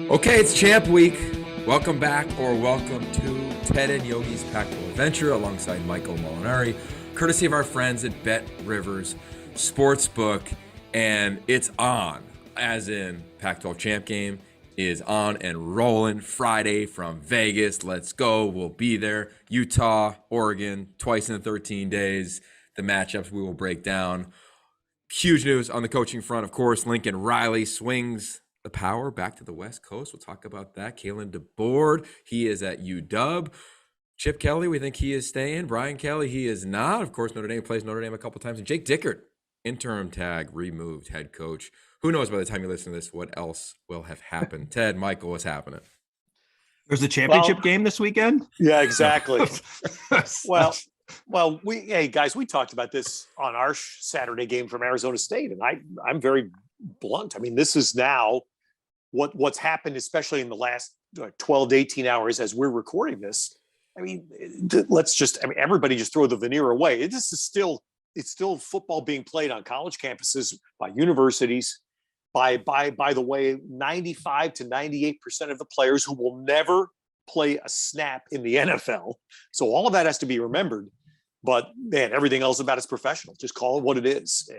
Okay, it's Champ Week. Welcome back, or welcome to Ted and Yogi's Pac-12 Adventure alongside Michael Molinari, courtesy of our friends at Bet Rivers SportsBook. And it's on, as in Pac-12 Champ Game is on and rolling Friday from Vegas. Let's go. We'll be there. Utah, Oregon, twice in 13 days. The matchups we will break down. Huge news on the coaching front, of course. Lincoln Riley swings the power back to the West Coast. We'll talk about that. Kalen DeBoard, he is at UW. Chip Kelly, we think he is staying. Brian Kelly, he is not. Of course, Notre Dame plays Notre Dame a couple times. And Jake Dickert, interim tag, removed head coach. Who knows by the time you listen to this what else will have happened? Ted, Michael, what's happening? There's a championship game this weekend? Yeah, exactly. Well, hey guys, we talked about this on our Saturday game from Arizona State, and I'm very blunt. I mean, this is now what's happened, especially in the last 12 to 18 hours as we're recording this. I mean, everybody just throw the veneer away. It's still football being played on college campuses by universities. By the way, 95 to 98% of the players who will never play a snap in the NFL. So all of that has to be remembered. But man, everything else about it's professional. Just call it what it is.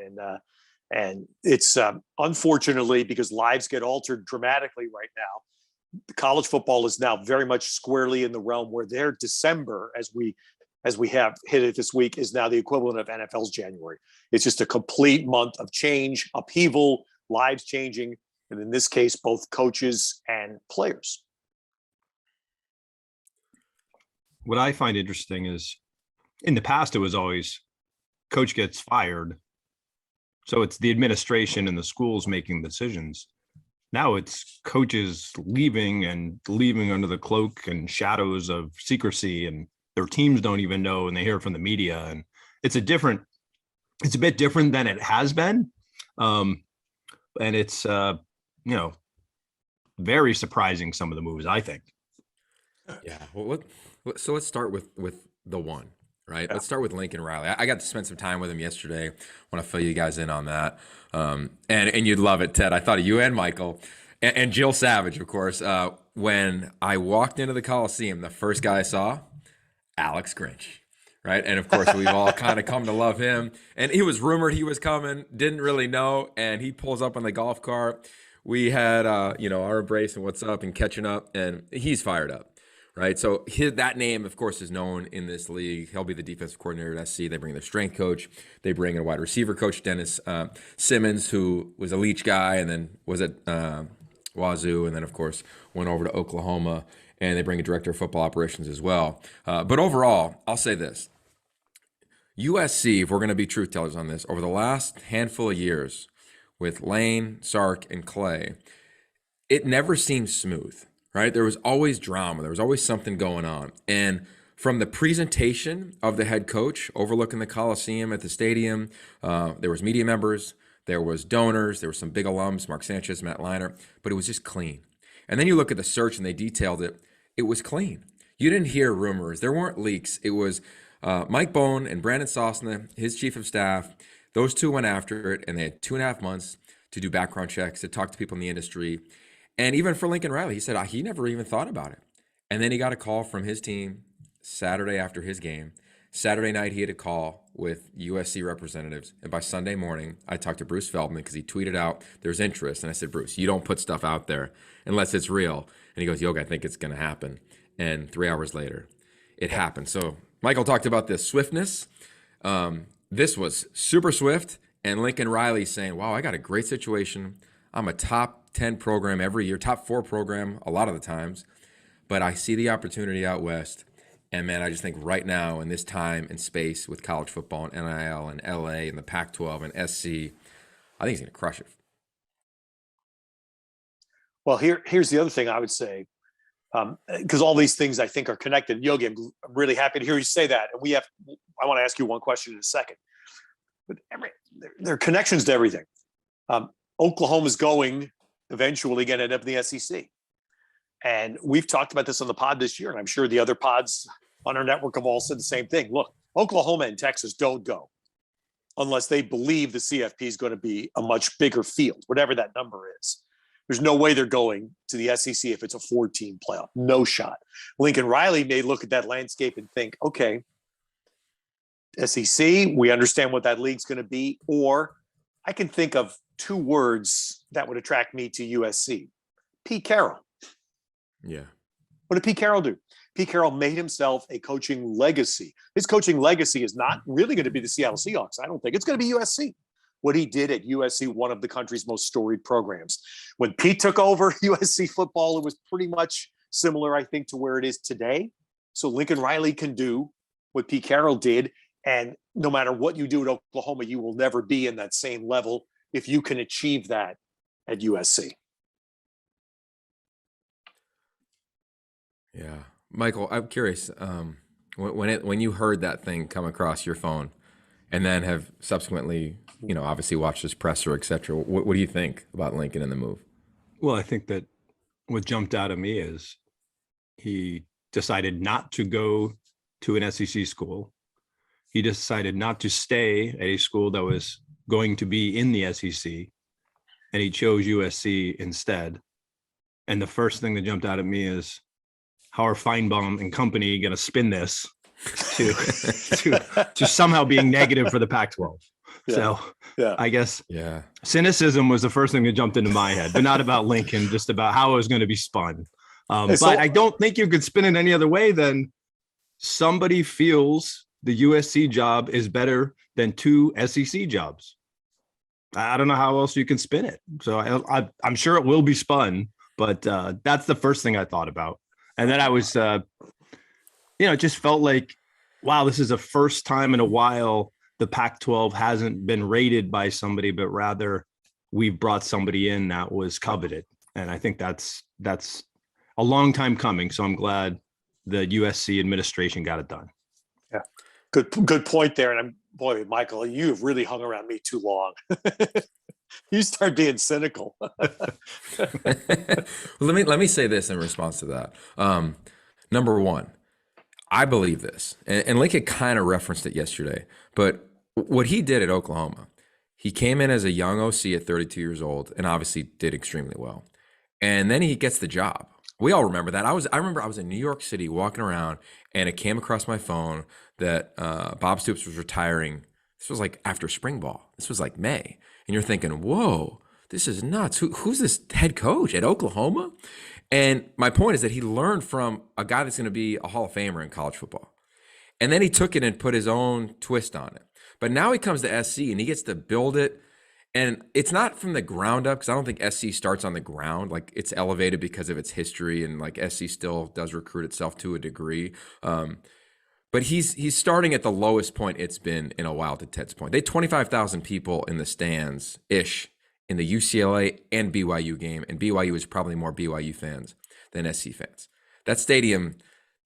And it's unfortunately, because lives get altered dramatically right now, college football is now very much squarely in the realm where their December, as we have hit it this week, is now the equivalent of NFL's January. It's just a complete month of change, upheaval, lives changing, and in this case, both coaches and players. What I find interesting is in the past, it was always coach gets fired. So it's the administration and the schools making decisions. Now it's coaches leaving under the cloak and shadows of secrecy, and their teams don't even know, and they hear it from the media. And it's a bit different than it has been. And it's, very surprising, some of the moves, I think. Yeah. Well, so let's start with the one. Right. Yeah. Let's start with Lincoln Riley. I got to spend some time with him yesterday. I want to fill you guys in on that. And you'd love it, Ted. I thought of you and Michael and Jill Savage, of course. When I walked into the Coliseum, the first guy I saw, Alex Grinch. Right. And of course, we've all kind of come to love him. And he was rumored he was coming, didn't really know. And he pulls up on the golf cart. We had, our embrace and what's up and catching up. And he's fired up. Right, so that name, of course, is known in this league. He'll be the defensive coordinator at SC. They bring their strength coach. They bring in a wide receiver coach, Dennis Simmons, who was a Leach guy and then was at Wazoo, and then, of course, went over to Oklahoma. And they bring a director of football operations as well. But overall, I'll say this. USC, if we're going to be truth tellers on this, over the last handful of years with Lane, Sark, and Clay, it never seemed smooth. Right? There was always drama. There was always something going on. And from the presentation of the head coach overlooking the Coliseum at the stadium, there was media members, there was donors, there were some big alums, Mark Sanchez, Matt Leiner, but it was just clean. And then you look at the search and they detailed it. It was clean. You didn't hear rumors. There weren't leaks. It was Mike Bone and Brandon Sosna, his chief of staff. Those two went after it, and they had 2.5 months to do background checks, to talk to people in the industry. And even for Lincoln Riley, he said he never even thought about it. And then he got a call from his team Saturday after his game. Saturday night, he had a call with USC representatives. And by Sunday morning, I talked to Bruce Feldman because he tweeted out there's interest. And I said, Bruce, you don't put stuff out there unless it's real. And he goes, Yogi, I think it's going to happen. And 3 hours later, it happened. So Michael talked about this swiftness. This was super swift. And Lincoln Riley saying, wow, I got a great situation. I'm a top 10 program every year, top 4 program a lot of the times, but I see the opportunity out west. And man, I just think right now in this time and space with college football and NIL and LA and the Pac-12 and SC, I think he's going to crush it. Well, here's the other thing I would say, because all these things I think are connected. Yogi, I'm really happy to hear you say that. And I want to ask you one question in a second, but there are connections to everything. Oklahoma's going eventually going to end up in the SEC. And we've talked about this on the pod this year, and I'm sure the other pods on our network have all said the same thing. Look, Oklahoma and Texas don't go unless they believe the CFP is going to be a much bigger field, whatever that number is. There's no way they're going to the SEC if it's a 4-team playoff. No shot. Lincoln Riley may look at that landscape and think, okay, SEC, we understand what that league's going to be. Or I can think of 2 words that would attract me to USC. Pete Carroll. Yeah. What did Pete Carroll do? Pete Carroll made himself a coaching legacy. His coaching legacy is not really going to be the Seattle Seahawks. I don't think it's going to be USC. What he did at USC, one of the country's most storied programs. When Pete took over USC football, it was pretty much similar, I think, to where it is today. So Lincoln Riley can do what Pete Carroll did. And no matter what you do at Oklahoma, you will never be in that same level if you can achieve that at USC. Yeah. Michael, I'm curious, when you heard that thing come across your phone and then have subsequently, obviously watched his presser, et cetera, what do you think about Lincoln and the move? Well, I think that what jumped out at me is he decided not to go to an SEC school. He decided not to stay at a school that was going to be in the SEC, and he chose USC instead. And the first thing that jumped out at me is, how are Feinbaum and company going to spin this to somehow being negative for the Pac-12? Yeah. So I guess cynicism was the first thing that jumped into my head, but not about Lincoln, just about how it was going to be spun. But I don't think you could spin it any other way than somebody feels the USC job is better than 2 SEC jobs. I don't know how else you can spin it. So I'm sure it will be spun, but that's the first thing I thought about. And then I was, it just felt like, wow, this is the first time in a while the Pac-12 hasn't been rated by somebody, but rather we've brought somebody in that was coveted. And I think that's a long time coming. So I'm glad the USC administration got it done. Yeah, good point there. And boy, Michael, you have really hung around me too long. You start being cynical. Let me say this in response to that. Number one, I believe this, and Lincoln kind of referenced it yesterday, but what he did at Oklahoma, he came in as a young OC at 32 years old and obviously did extremely well. And then he gets the job. We all remember that. I remember I was in New York City walking around and it came across my phone that Bob Stoops was retiring. This was like after spring ball. This was like May. And you're thinking, whoa, this is nuts. Who's this head coach at Oklahoma? And my point is that he learned from a guy that's going to be a Hall of Famer in college football. And then he took it and put his own twist on it. But now he comes to SC and he gets to build it. And it's not from the ground up, because I don't think SC starts on the ground. Like, it's elevated because of its history, and like SC still does recruit itself to a degree. But he's starting at the lowest point it's been in a while, to Ted's point. They had 25,000 people in the stands-ish in the UCLA and BYU game, and BYU is probably more BYU fans than SC fans. That stadium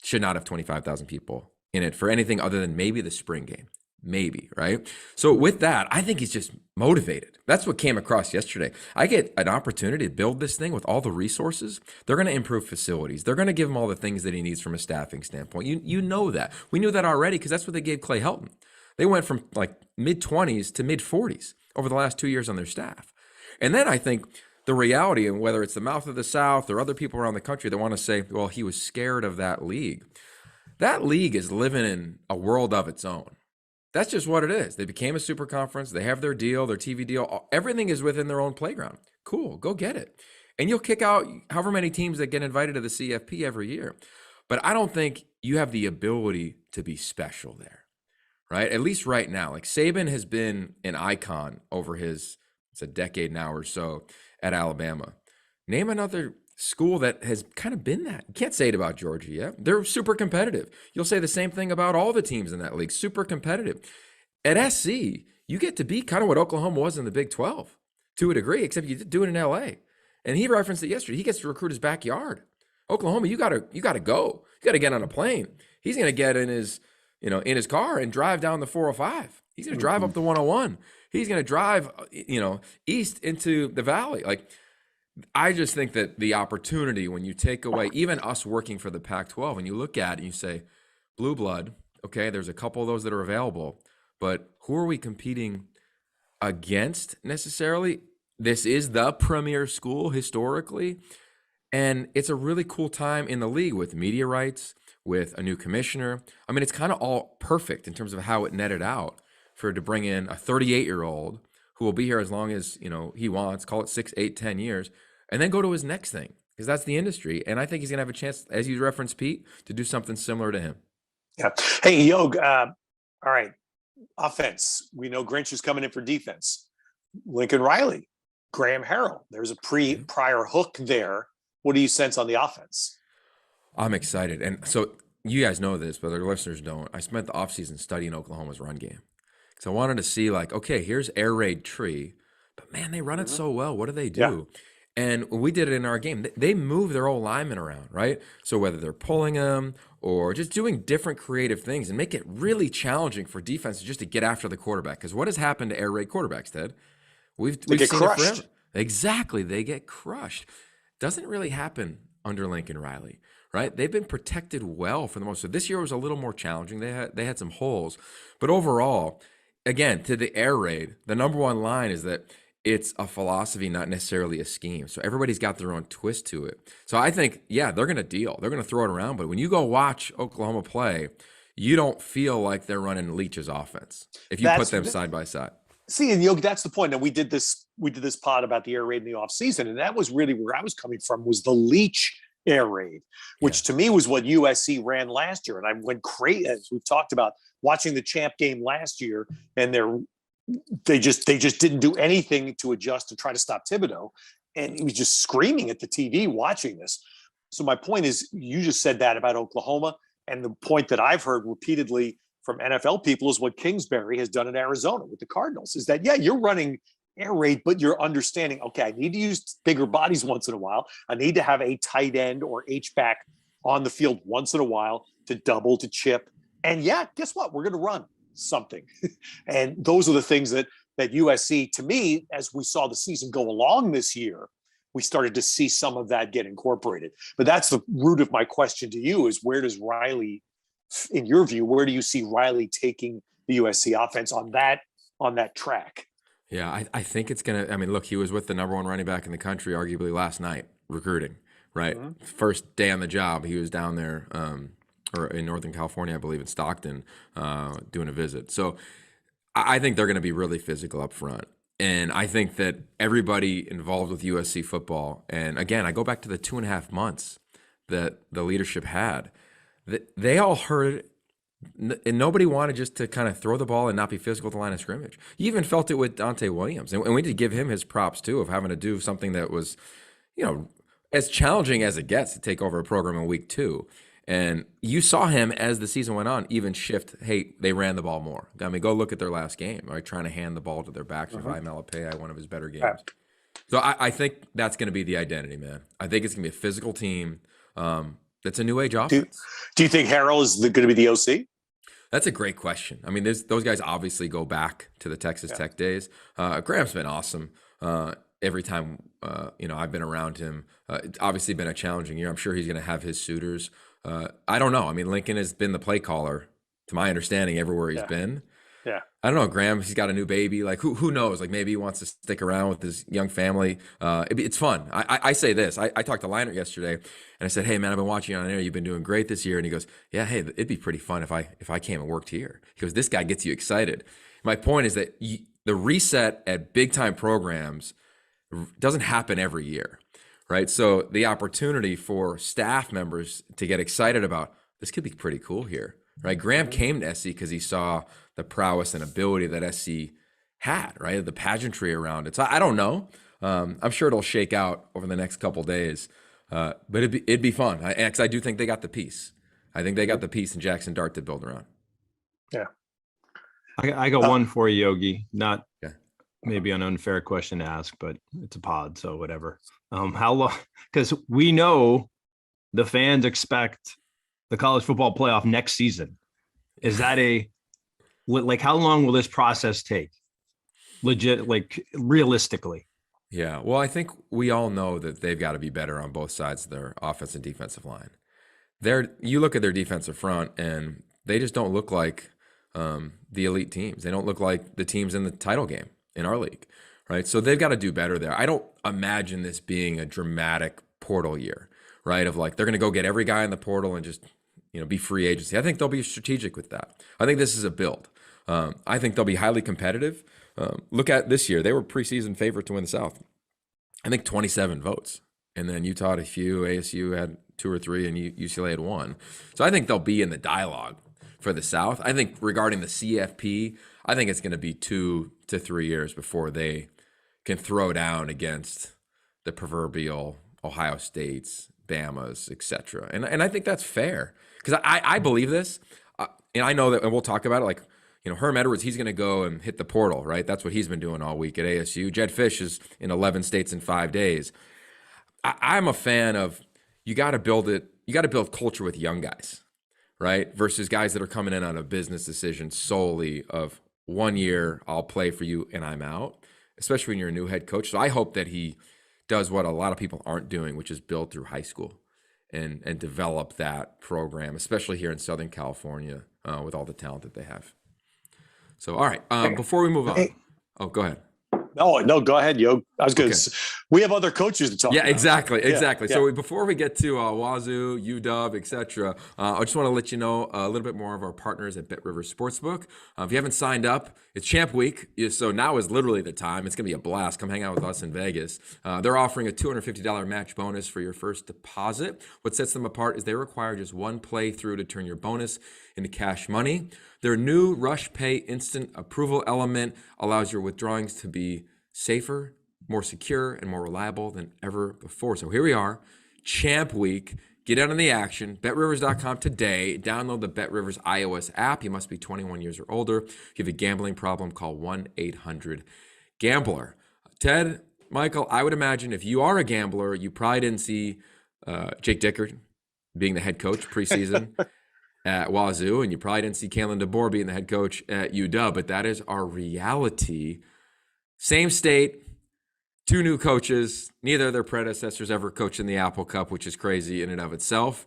should not have 25,000 people in it for anything other than maybe the spring game. Maybe, right? So with that, I think he's just motivated. That's what came across yesterday. I get an opportunity to build this thing with all the resources. They're going to improve facilities. They're going to give him all the things that he needs from a staffing standpoint. You know that. We knew that already because that's what they gave Clay Helton. They went from like mid-20s to mid-40s over the last 2 years on their staff. And then I think the reality, and whether it's the mouth of the South or other people around the country that want to say, well, he was scared of that league. That league is living in a world of its own. That's just what it is. They became a super conference. They have their deal, their TV deal. Everything is within their own playground. Cool, go get it. And you'll kick out however many teams that get invited to the CFP every year. But I don't think you have the ability to be special there, right? At least right now. Like, Saban has been an icon over it's a decade now or so at Alabama. Name another school that has kind of been that. You can't say it about Georgia yet. They're super competitive. You'll say the same thing about all the teams in that league, super competitive. At SC, you get to be kind of what Oklahoma was in the Big 12 to a degree, except you do it in LA. And he referenced it yesterday. He gets to recruit his backyard. Oklahoma, you gotta go. You gotta get on a plane. He's gonna get in his car and drive down the 405. He's gonna drive up the 101. He's gonna drive, east into the valley. Like, I just think that the opportunity, when you take away even us working for the Pac-12, and you look at it and you say, blue blood, okay, there's a couple of those that are available, but who are we competing against necessarily? this is the premier school historically. And it's a really cool time in the league with media rights, with a new commissioner. I mean, it's kind of all perfect in terms of how it netted out for to bring in a 38-year-old who will be here as long as, he wants, call it 6, 8, 10 years, and then go to his next thing, because that's the industry. And I think he's going to have a chance, as you referenced, Pete, to do something similar to him. Yeah. Hey, Yog, all right. Offense. We know Grinch is coming in for defense. Lincoln Riley, Graham Harrell. There's a prior hook there. What do you sense on the offense? I'm excited. And so you guys know this, but our listeners don't. I spent the offseason studying Oklahoma's run game. So I wanted to see, like, okay, here's air raid tree, but man, they run it so well. What do they do? Yeah. And we did it in our game. They move their old linemen around, right? So whether they're pulling them or just doing different creative things and make it really challenging for defenses just to get after the quarterback. Because what has happened to air raid quarterbacks, Ted? We've get seen crushed. it forever. Exactly. They get crushed. Doesn't really happen under Lincoln Riley, right? They've been protected well for the most. So this year was a little more challenging. They had some holes, but overall, again, to the air raid, the number one line is that it's a philosophy, not necessarily a scheme. So everybody's got their own twist to it. So I think, yeah, they're going to deal. They're going to throw it around. But when you go watch Oklahoma play, you don't feel like they're running Leach's offense if you put them side by side. See, and Yogi, that's the point. And we did this pod about the air raid in the offseason, and that was really where I was coming from, was the Leach air raid, which to me was what USC ran last year. And I went crazy, as we've talked about, watching the champ game last year, and they just didn't do anything to adjust to try to stop Thibodeau. And he was just screaming at the TV watching this. So my point is, you just said that about Oklahoma. And the point that I've heard repeatedly from NFL people is what Kingsbury has done in Arizona with the Cardinals, is that, yeah, you're running air raid, but you're understanding, okay, I need to use bigger bodies once in a while. I need to have a tight end or H-back on the field once in a while to double, to chip. And yeah, guess what? We're going to run something. And those are the things that USC, to me, as we saw the season go along this year, we started to see some of that get incorporated. But that's the root of my question to you, is where does Riley, in your view, where do you see Riley taking the USC offense on that track? Yeah, I think it's going to, I mean, look, he was with the number one running back in the country, arguably last night, recruiting, right? Mm-hmm. First day on the job, he was down there, or in Northern California, I believe, in Stockton, doing a visit. So I think they're going to be really physical up front. And I think that everybody involved with USC football, and again, I go back to the 2.5 months that the leadership had, they all heard, and nobody wanted just to kind of throw the ball and not be physical at the line of scrimmage. You even felt it with Dante Williams. And we need to give him his props, too, of having to do something that was, as challenging as it gets to take over a program in week 2. And you saw him, as the season went on, even shift. Hey, they ran the ball more. I mean, go look at their last game, right? Trying to hand the ball to their backs. If Malapay, one of his better games. So I think that's going to be the identity, man. I think it's going to be a physical team. That's a new age offense. Do you think Harrell is going to be the OC? That's a great question. I mean, those guys obviously go back to the Texas Tech days. Graham's been awesome. Every time I've been around him, it's obviously been a challenging year. I'm sure he's going to have his suitors. I don't know. I mean, Lincoln has been the play caller, to my understanding, everywhere he's been. Yeah. I don't know. Graham, he's got a new baby. Like, who knows? Like, maybe he wants to stick around with his young family. It's fun. I say this. I talked to Leinert yesterday, and I said, hey, man, I've been watching you on air. You've been doing great this year. And he goes, yeah, hey, it'd be pretty fun if I came and worked here. He goes, this guy gets you excited. My point is that the reset at big-time programs doesn't happen every year, right? So the opportunity for staff members to get excited about, this could be pretty cool here, right? Graham came to SC because he saw the prowess and ability that SC had, right? The pageantry around it. So I don't know. I'm sure it'll shake out over the next couple days, but it'd be fun. Because I do think they got the piece. I think they got the piece in Jackson Dart to build around. Yeah. I got one for you, Yogi. Not maybe an unfair question to ask, but it's a pod, so whatever. How long? Because we know the fans expect the college football playoff next season. Is that how long will this process take? Legit, realistically. Yeah, well, I think we all know that they've got to be better on both sides of their offensive and defensive line. You look at their defensive front, and they just don't look like the elite teams. They don't look like the teams in the title game in our league, right? So they've got to do better there. I don't imagine this being a dramatic portal year, right? Of like, they're going to go get every guy in the portal and just, be free agency. I think they'll be strategic with that. I think this is a build. I think they'll be highly competitive. Look at this year. They were preseason favorite to win the South. I think 27 votes. And then Utah had a few, ASU had 2 or 3, and UCLA had 1. So I think they'll be in the dialogue for the South. I think regarding the CFP, I think it's going to be 2 to 3 years before they can throw down against the proverbial Ohio States, Bamas, etc. And I think that's fair, because I believe this, and I know that, and we'll talk about it. Like, Herm Edwards, he's going to go and hit the portal, right? That's what he's been doing all week at ASU. Jed Fish is in 11 states in 5 days. I'm a fan of, you got to build culture with young guys, right? Versus guys that are coming in on a business decision solely of 1 year, I'll play for you and I'm out, especially when you're a new head coach. So I hope that he does what a lot of people aren't doing, which is build through high school and develop that program, especially here in Southern California, with all the talent that they have. So, all right, before we move on. Oh, go ahead. No, go ahead, Yo. I was good. Okay. We have other coaches to talk about. Exactly. Yeah. So before we get to Wazoo, UW, etc., I just want to let you know a little bit more of our partners at BetRivers Sportsbook. If you haven't signed up, it's Champ Week, so now is literally the time. It's going to be a blast. Come hang out with us in Vegas. They're offering a $250 match bonus for your first deposit. What sets them apart is they require just one playthrough to turn your bonus into cash money. Their new Rush Pay instant approval element allows your withdrawings to be safer, more secure, and more reliable than ever before. So here we are, Champ Week. Get out on the action. BetRivers.com today. Download the BetRivers iOS app. You must be 21 years or older. If you have a gambling problem, call 1-800-GAMBLER. Ted, Michael, I would imagine if you are a gambler, you probably didn't see Jake Dickert being the head coach preseason at Wazoo, and you probably didn't see Kalen DeBoer being the head coach at UW, but that is our reality. Same state, 2 new coaches. Neither of their predecessors ever coached in the Apple Cup, which is crazy in and of itself.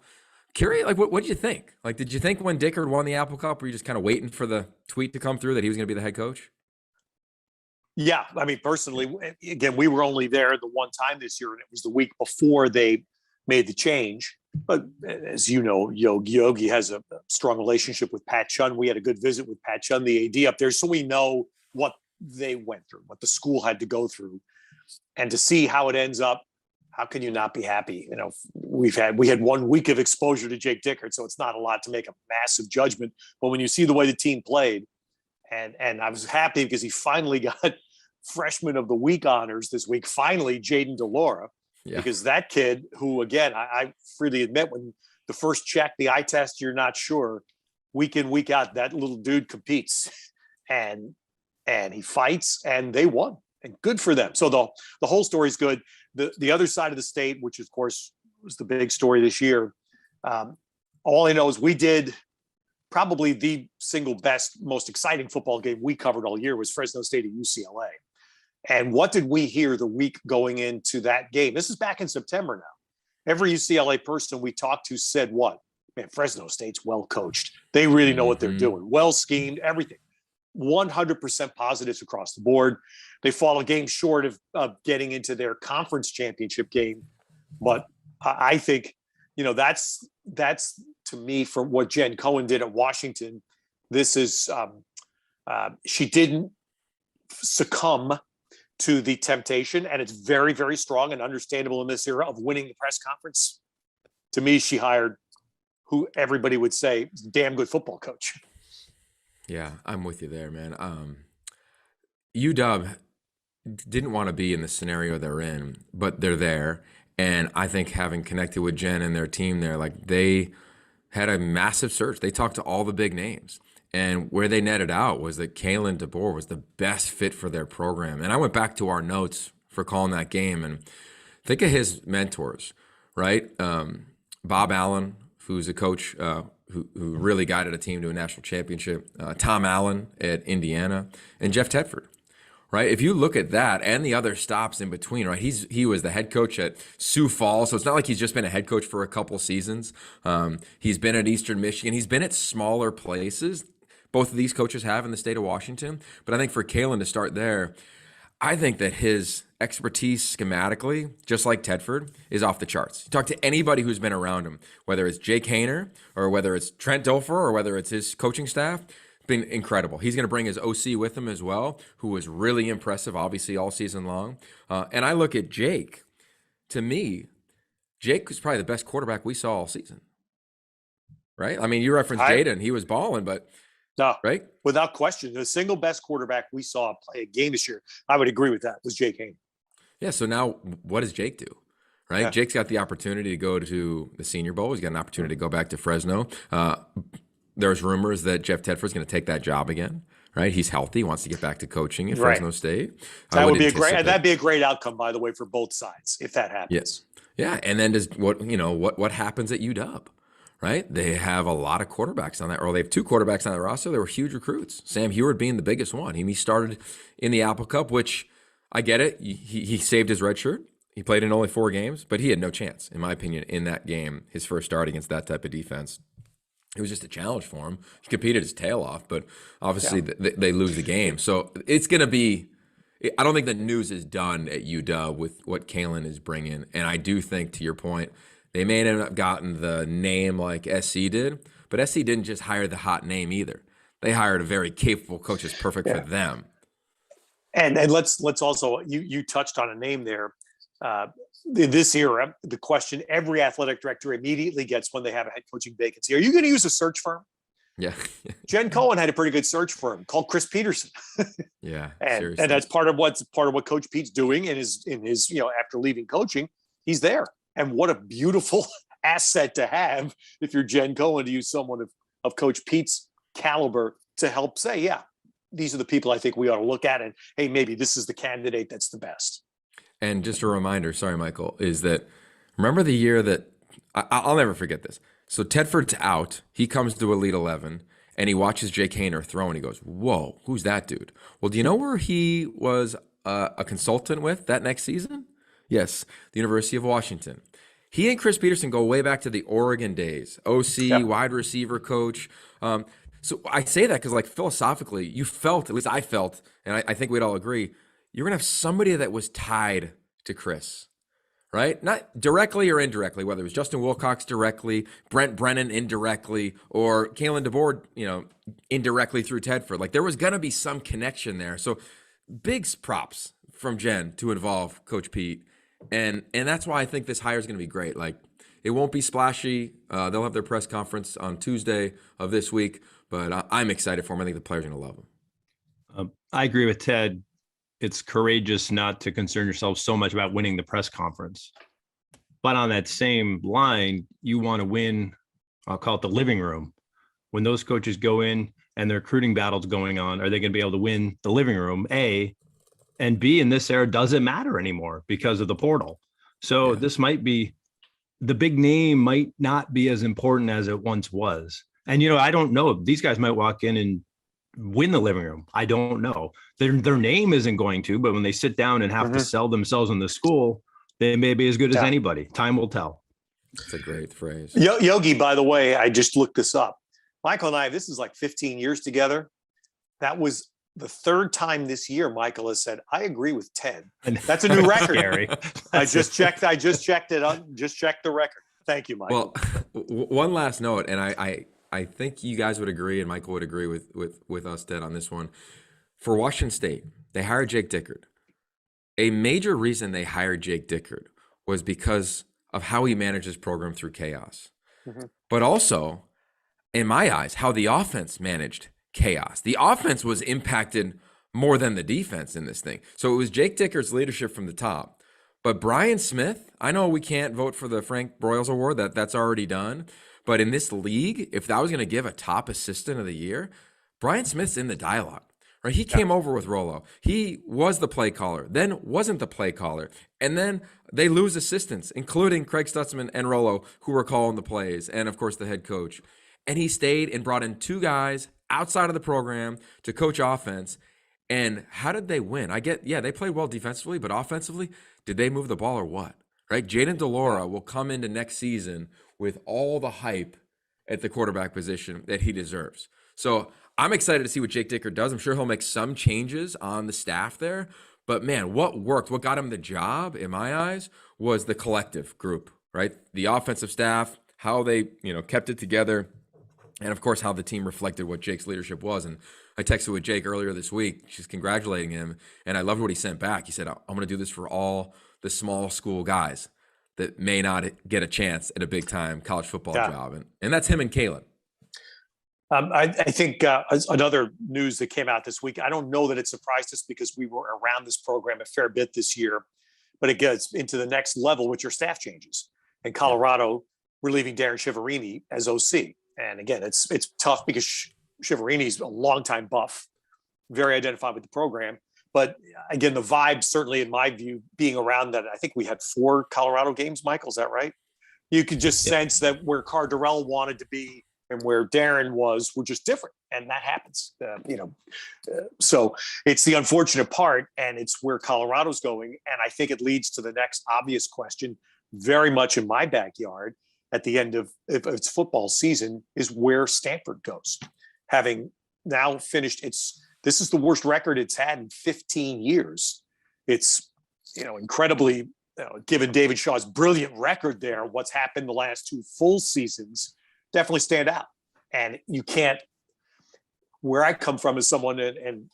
Curious, like, what did you think? Like, did you think when Dickert won the Apple Cup, were you just kind of waiting for the tweet to come through that he was going to be the head coach? Yeah, I mean, personally, again, we were only there the one time this year, and it was the week before they made the change. But as you know, Yogi has a strong relationship with Pat Chun. We had a good visit with Pat Chun, the AD up there, so we know what they went through, what the school had to go through, and to see how it ends up. How can you not be happy? We had 1 week of exposure to Jake Dickert, so it's not a lot to make a massive judgment. But when you see the way the team played, and I was happy because he finally got freshman of the week honors this week. Finally, Jaden DeLaura. Yeah. Because that kid, who, again, I freely admit, when the first check, the eye test, you're not sure, week in, week out, that little dude competes and he fights, and they won, and good for them. So the whole story is good. The other side of the state, which of course was the big story this year, all I know is we did probably the single best, most exciting football game we covered all year was Fresno State at UCLA. And what did we hear the week going into that game? This is back in September now. Every UCLA person we talked to said what? Man, Fresno State's well coached. They really know what they're doing. Well schemed, everything. 100% positives across the board. They fall a game short of getting into their conference championship game. But I think, that's to me, from what Jen Cohen did at Washington, this is, she didn't succumb to the temptation, and it's very, very strong and understandable in this era of winning the press conference. To me, she hired who everybody would say is a damn good football coach. Yeah, I'm with you there, man. UW didn't want to be in the scenario they're in, but they're there. And I think having connected with Jen and their team there, like, they had a massive search. They talked to all the big names. And where they netted out was that Kalen DeBoer was the best fit for their program. And I went back to our notes for calling that game and think of his mentors, right? Bob Allen, who's a coach who really guided a team to a national championship, Tom Allen at Indiana, and Jeff Tedford, right? If you look at that and the other stops in between, right? He was the head coach at Sioux Falls, so it's not like he's just been a head coach for a couple seasons. He's been at Eastern Michigan. He's been at smaller places. Both of these coaches have in the state of Washington. But I think for Kalen to start there, I think that his expertise schematically, just like Tedford, is off the charts. You talk to anybody who's been around him, whether it's Jake Hainer or whether it's Trent Dilfer or whether it's his coaching staff, been incredible. He's going to bring his OC with him as well, who was really impressive, obviously, all season long. And I look at Jake. To me, Jake was probably the best quarterback we saw all season. Right? I mean, you referenced Jaden. He was balling, but no, right? Without question, the single best quarterback we saw play a game this year, I would agree with that, was Jake Hain. Yeah, so now what does Jake do? Right? Yeah. Jake's got the opportunity to go to the Senior Bowl. He's got an opportunity to go back to Fresno. There's rumors that Jeff Tedford's going to take that job again. Right? He's healthy, wants to get back to coaching at Fresno State. That'd be a great outcome, by the way, for both sides if that happens. Yes. Yeah, and then what happens at UW? Right? They have a lot of quarterbacks on that, or they have 2 quarterbacks on the roster. They were huge recruits. Sam Heward being the biggest one. He started in the Apple Cup, which I get it. He saved his red shirt. He played in only 4 games, but he had no chance, in my opinion, in that game, his first start against that type of defense. It was just a challenge for him. He competed his tail off, but obviously they lose the game. So it's going to be – I don't think the news is done at UW with what Kalen is bringing. And I do think, to your point, they may have not gotten the name like SC did, but SC didn't just hire the hot name either. They hired a very capable coach that's perfect for them. And let's also, you touched on a name there. In this era, the question every athletic director immediately gets when they have a head coaching vacancy: are you going to use a search firm? Yeah. Jen Cohen had a pretty good search firm called Chris Peterson. Yeah. and that's part of what Coach Pete's doing in his after leaving coaching, he's there. And what a beautiful asset to have if you're Jen Cohen, to use someone of Coach Pete's caliber to help say, yeah, these are the people I think we ought to look at, and hey, maybe this is the candidate that's the best. And just a reminder, sorry, Michael, is that remember the year that I'll never forget this. So Tedford's out. He comes to Elite 11, and he watches Jake Hainer throw, and he goes, whoa, who's that dude? Well, do you know where he was a consultant with that next season? Yes, the University of Washington. He and Chris Peterson go way back to the Oregon days. OC, wide receiver coach. So I say that because, like, philosophically, you felt, at least I felt, and I think we'd all agree, you're going to have somebody that was tied to Chris, right? Not directly or indirectly, whether it was Justin Wilcox directly, Brent Brennan indirectly, or Kalen DeBoer, indirectly through Tedford. Like, there was going to be some connection there. So big props from Jen to involve Coach Pete. And that's why I think this hire is going to be great. Like, it won't be splashy. They'll have their press conference on Tuesday of this week, but I'm excited for him. I think the players are going to love him. I agree with Ted. It's courageous not to concern yourself so much about winning the press conference. But on that same line, you want to win, I'll call it the living room. When those coaches go in and their recruiting battle's going on, are they going to be able to win the living room? A, and B, in this era, doesn't matter anymore because of the portal. So this might be, the big name might not be as important as it once was. And, I don't know. These guys might walk in and win the living room. I don't know. Their name isn't going to, but when they sit down and have to sell themselves in the school, they may be as good as anybody. Time will tell. That's a great phrase. Yogi, by the way, I just looked this up. Michael and I, this is like 15 years together. That was the 3rd time this year Michael has said, I agree with Ted. And that's a new record. Scary. I just checked it. Just checked the record. Thank you, Michael. Well, one last note, and I think you guys would agree, and Michael would agree with us, Ted, on this one. For Washington State, they hired Jake Dickert. A major reason they hired Jake Dickert was because of how he managed his program through chaos. But also, in my eyes, how the offense managed chaos. The offense was impacted more than the defense in this thing. So it was Jake Dickert's leadership from the top. But Brian Smith, I know we can't vote for the Frank Broyles Award. That's already done. But in this league, if I was going to give a top assistant of the year, Brian Smith's in the dialogue. Right? He came over with Rollo. He was the play caller, then wasn't the play caller. And then they lose assistants, including Craig Stutzman and Rollo, who were calling the plays, and, of course, the head coach. And he stayed and brought in 2 guys outside of the program to coach offense. And how did they win? They played well defensively, but offensively, did they move the ball or what? Right? Jaden DeLaura will come into next season with all the hype at the quarterback position that he deserves. So I'm excited to see what Jake Dickert does. I'm sure he'll make some changes on the staff there, But man, what worked, what got him the job in my eyes was the collective group, right? The offensive staff, how they, kept it together. And of course, how the team reflected what Jake's leadership was. And I texted with Jake earlier this week, just congratulating him. And I loved what he sent back. He said, I'm going to do this for all the small school guys that may not get a chance at a big time college football job. And that's him and Kalen. I think another news that came out this week, I don't know that it surprised us because we were around this program a fair bit this year, but it gets into the next level with your staff changes. And Colorado relieving Darren Shiverini as OC. And again, it's tough because Shiverini's a longtime buff, very identified with the program. But again, the vibe, certainly in my view, being around that, I think we had 4 Colorado games, Michael, is that right? You could just sense that where Cardarrelle wanted to be and where Darren was were just different. And that happens, so it's the unfortunate part, and it's where Colorado's going. And I think it leads to the next obvious question, very much in my backyard at the end of its football season, is where Stanford goes. Having now finished this is the worst record it's had in 15 years. It's, incredibly, given David Shaw's brilliant record there, what's happened the last 2 full seasons definitely stand out. And you can't, where I come from as someone, and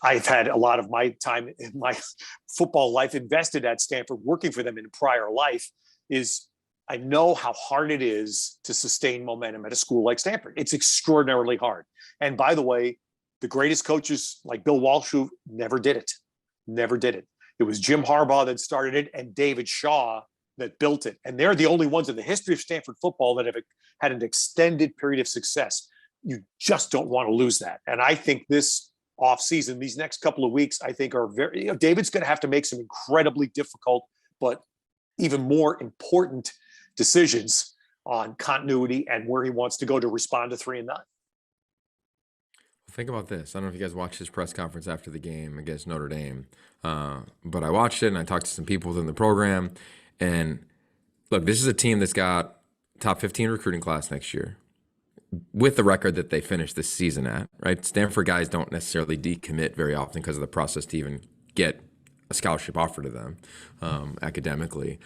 I've had a lot of my time in my football life invested at Stanford, working for them in a prior life, is I know how hard it is to sustain momentum at a school like Stanford. It's extraordinarily hard. And by the way, the greatest coaches like Bill Walsh, who never did it. It was Jim Harbaugh that started it and David Shaw that built it. And they're the only ones in the history of Stanford football that have had an extended period of success. You just don't want to lose that. And I think this offseason, these next couple of weeks, I think are very, David's going to have to make some incredibly difficult, but even more important decisions on continuity and where he wants to go to respond to 3-9. Think about this. I don't know if you guys watched his press conference after the game against Notre Dame, but I watched it and I talked to some people within the program. And look, this is a team that's got top 15 recruiting class next year with the record that they finished this season at, right? Stanford guys don't necessarily decommit very often because of the process to even get a scholarship offer to them academically.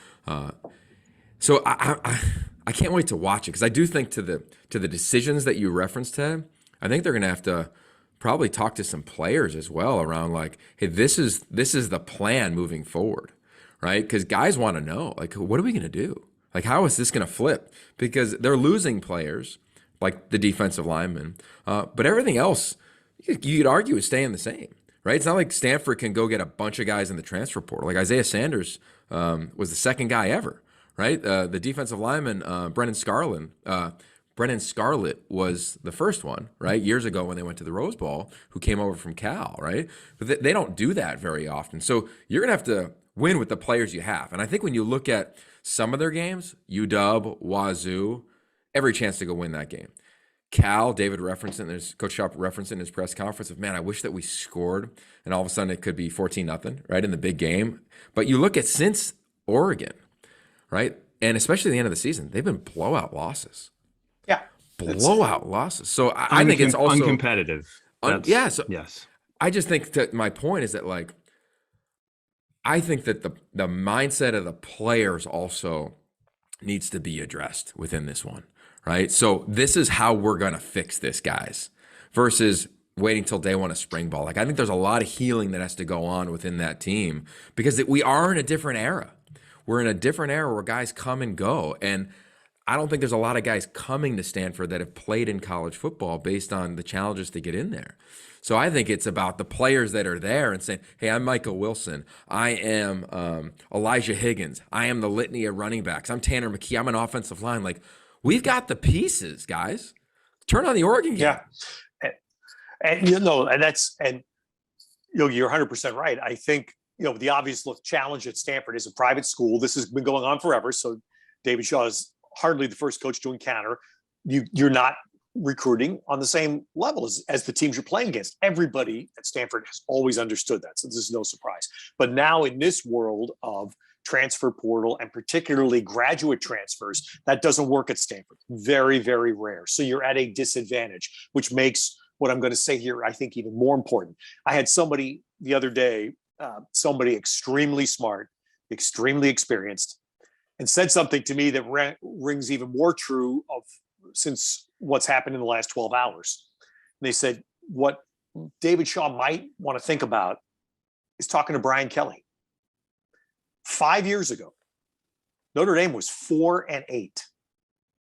So I can't wait to watch it because I do think to the decisions that you referenced, Ted, I think they're going to have to probably talk to some players as well around like, hey, this is the plan moving forward, right? Because guys want to know, like, what are we going to do? Like, how is this going to flip? Because they're losing players like the defensive linemen, but everything else you could argue is staying the same, right? It's not like Stanford can go get a bunch of guys in the transfer portal. Like Isaiah Sanders was the second guy ever, right? The defensive lineman, Brennan Scarlett was the first one, right? Years ago when they went to the Rose Bowl, who came over from Cal, right? But they don't do that very often. So you're going to have to win with the players you have. And I think when you look at some of their games, UW, Wazoo, every chance to go win that game. Cal, David referenced it, Coach Schaub referenced it in his press conference of, man, I wish that we scored and all of a sudden it could be 14-0, right, in the big game. But you look at since Oregon, right, and especially at the end of the season, they've been blowout losses. Yeah. Blowout losses. So I think it's also uncompetitive. Yes. I just think that my point is that, like, I think that the mindset of the players also needs to be addressed within this one, right? So this is how we're going to fix this, guys, versus waiting till day one of spring ball. Like, I think there's a lot of healing that has to go on within that team because we are in a different era. We're in a different era where guys come and go. And I don't think there's a lot of guys coming to Stanford that have played in college football based on the challenges to get in there. So I think it's about the players that are there and saying, hey, I'm Michael Wilson. I am Elijah Higgins. I am the litany of running backs. I'm Tanner McKee. I'm an offensive line. Like, we've got the pieces, guys. Turn on the Oregon game. Yeah. And you're 100% right. I think, the obvious challenge at Stanford is a private school. This has been going on forever. So David Shaw is hardly the first coach to encounter. You're not recruiting on the same level as the teams you're playing against. Everybody at Stanford has always understood that. So this is no surprise. But now in this world of transfer portal and particularly graduate transfers, that doesn't work at Stanford. Very, very rare. So you're at a disadvantage, which makes what I'm going to say here, I think, even more important. I had somebody the other day somebody extremely smart, extremely experienced, and said something to me that rings even more true since what's happened in the last 12 hours. And they said, what David Shaw might want to think about is talking to Brian Kelly. 5 years ago, Notre Dame was 4-8.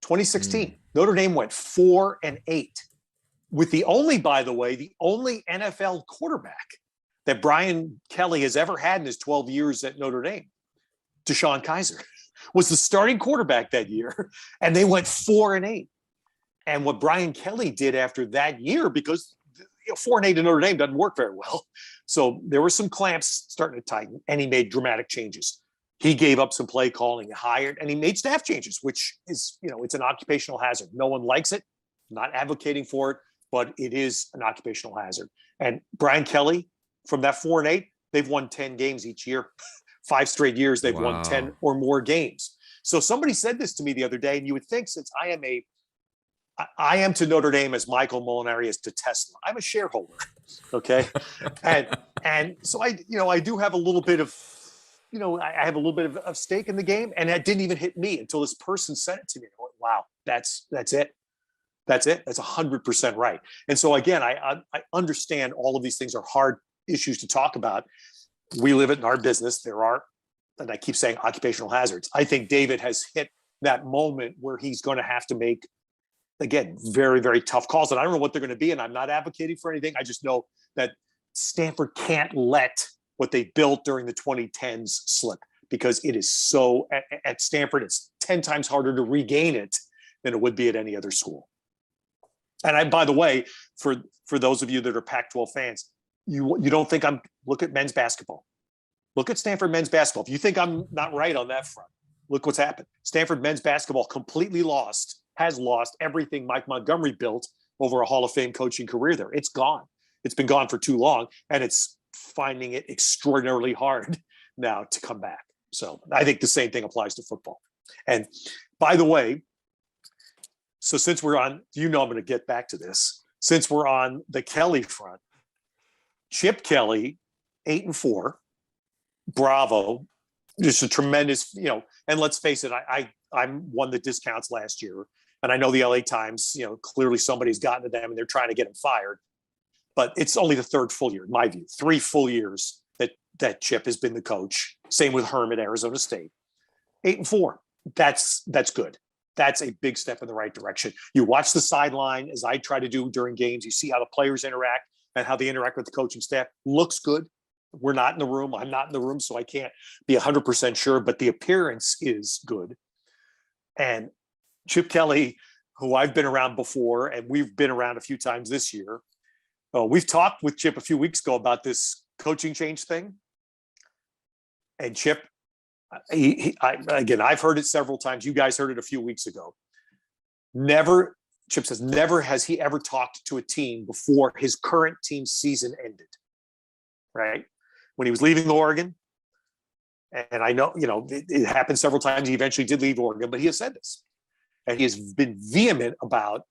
2016, Notre Dame went 4-8 with the only NFL quarterback that Brian Kelly has ever had in his 12 years at Notre Dame, Deshaun Kaiser, was the starting quarterback that year, and they went 4-8. And what Brian Kelly did after that year, because 4-8 in Notre Dame doesn't work very well, so there were some clamps starting to tighten, and he made dramatic changes. He gave up some play calling, he hired, and he made staff changes, which is, it's an occupational hazard. No one likes it, not advocating for it, but it is an occupational hazard. And Brian Kelly, from that 4-8, they've won 10 games each year. 5 straight years, they've won 10 or more games. So somebody said this to me the other day, and you would think, since I am to Notre Dame as Michael Molinari is to Tesla. I'm a shareholder, okay? and so I do have a little bit of, I have a little bit of stake in the game, and that didn't even hit me until this person said it to me. I went, wow, that's it. That's it. That's 100% right. And so again, I understand all of these things are hard issues to talk about. We live it in our business. There are, and I keep saying, occupational hazards. I think David has hit that moment where he's going to have to make, again, very, very tough calls. And I don't know what they're going to be, and I'm not advocating for anything. I just know that Stanford can't let what they built during the 2010s slip, because it is so, at Stanford, it's 10 times harder to regain it than it would be at any other school. And by the way, for those of you that are Pac-12 fans, you don't think look at men's basketball. Look at Stanford men's basketball. If you think I'm not right on that front, look what's happened. Stanford men's basketball completely has lost everything Mike Montgomery built over a Hall of Fame coaching career there. It's gone. It's been gone for too long, and it's finding it extraordinarily hard now to come back. So I think the same thing applies to football. And by the way, so since we're on, I'm going to get back to this. Since we're on the Kelly front, Chip Kelly, 8-4, bravo, just a tremendous, and let's face it, I'm one that discounts last year. And I know the LA Times, clearly somebody's gotten to them and they're trying to get him fired. But it's only the third full year, in my view. 3 full years that Chip has been the coach. Same with Herm at Arizona State. 8-4. That's good. That's a big step in the right direction. You watch the sideline, as I try to do during games. You see how the players interact and how they interact with the coaching staff. Looks good. We're not in the room. I'm not in the room, so I can't be 100% sure. But the appearance is good. And Chip Kelly, who I've been around before, and we've been around a few times this year, we've talked with Chip a few weeks ago about this coaching change thing. And Chip, again, I've heard it several times. You guys heard it a few weeks ago. Chip says, never has he ever talked to a team before his current team's season ended, right? When he was leaving Oregon, and I know, it happened several times. He eventually did leave Oregon, but he has said this. And he has been vehement about